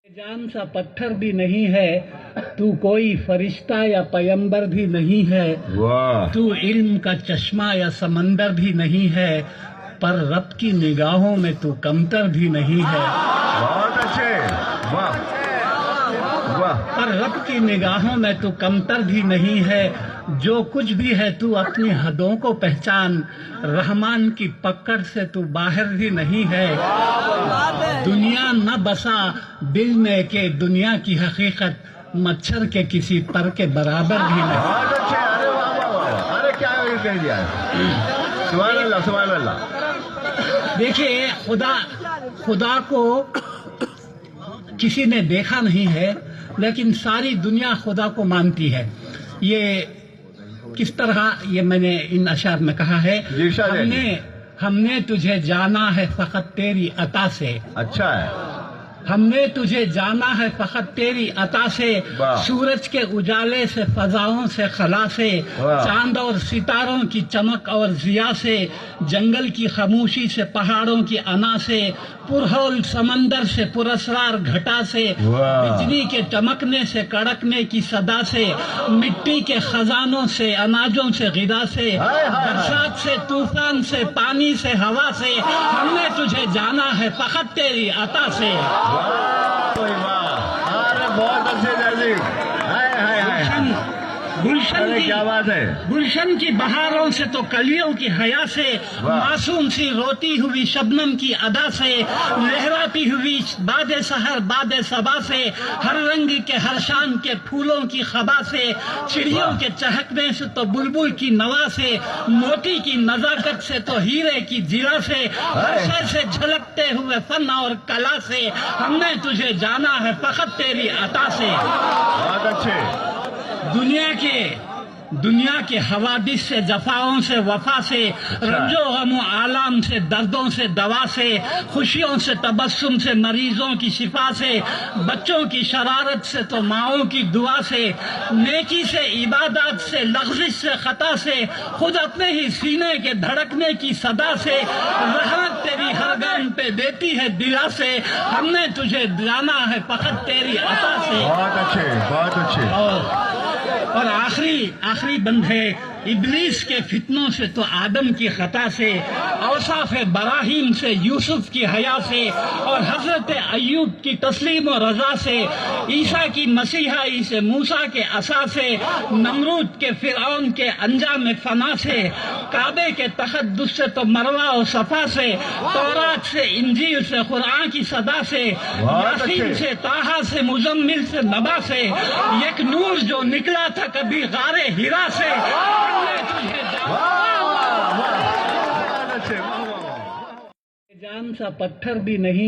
جان سا پتھر بھی نہیں ہے تو کوئی فرشتہ یا پیمبر بھی نہیں ہے تو علم کا چشمہ یا سمندر بھی نہیں ہے پر رب کی نگاہوں میں تو کمتر بھی نہیں ہے بہت اچھے واہ پر رب کی نگاہوں میں تو کمتر بھی نہیں ہے جو کچھ بھی ہے تو اپنی حدوں کو پہچان رحمان کی پکڑ سے تو باہر بھی نہیں ہے دنیا نہ بسا دل میں کہ دنیا کی حقیقت مچھر کے کسی پر کے برابر بھی نہیں بہت اچھے ارے واہ واہ واہ ارے کیا کہہ دیا سبحان اللہ سبحان اللہ دیکھیے خدا کو کسی نے دیکھا نہیں ہے لیکن ساری دنیا خدا کو مانتی ہے یہ کس طرح یہ میں نے ان اشعار میں کہا ہے ہم نے تجھے جانا ہے فقط تیری عطا سے اچھا ہے ہم نے تجھے جانا ہے فقط تیری عطا سے سورج کے اجالے سے فضاؤں سے خلا سے چاند اور ستاروں کی چمک اور ضیاء سے جنگل کی خاموشی سے پہاڑوں کی انا سے پرہول سمندر سے پراسرار گھٹا سے بجلی کے چمکنے سے کڑکنے کی صدا سے مٹی کے خزانوں سے اناجوں سے غذا سے برسات سے طوفان سے پانی سے ہوا سے ہم نے تجھے جانا ہے فقط تیری عطا سے بہت اچھے جیسی کیا بات ہے گلشن کی بہاروں سے تو کلیوں کی حیا سے معصوم سی روتی ہوئی شبنم کی ادا سے لہراتی ہوئی باد سحر باد صبا سے ہر رنگ کے ہر شان کے پھولوں کی خبا سے چڑیوں کے چہکنے سے تو بلبل کی نوا سے موتی کی نزاکت سے تو ہیرے کی جرا سے ہر شے سے جھلکتے ہوئے فن اور کلا سے ہم نے تجھے جانا ہے فقط تیری عطا سے بہت اچھے دنیا کے حوادث سے جفاؤں سے وفا سے رنج و غم و آلام سے دردوں سے دوا سے خوشیوں سے تبسم سے مریضوں کی شفا سے بچوں کی شرارت سے تو ماؤں کی دعا سے نیکی سے عبادات سے لغزش سے خطا سے خود اپنے ہی سینے کے دھڑکنے کی صدا سے رحمت تیری ہر گام پہ دیتی ہے دلا سے ہم نے تجھے جانا ہے فقط تیری عطا سے بہت اچھے اور آخری بند ہے ابلیس کے فتنوں سے تو آدم کی خطا سے اوصاف براہیم سے یوسف کی حیا سے اور حضرت ایوب کی تسلیم و رضا سے عیسیٰ کی مسیحائی سے موسیٰ کے عصا سے نمرود کے فرعون کے انجام فنا سے کعبے کے تقدس سے تو مروہ و صفا سے تورات سے انجیل سے قرآن کی صدا سے یاسین سے طٰہٰ سے مزمل سے نبا سے یک نور جو نکلا تھا کبھی غار ہرا سے جان سا پتھر بھی نہیں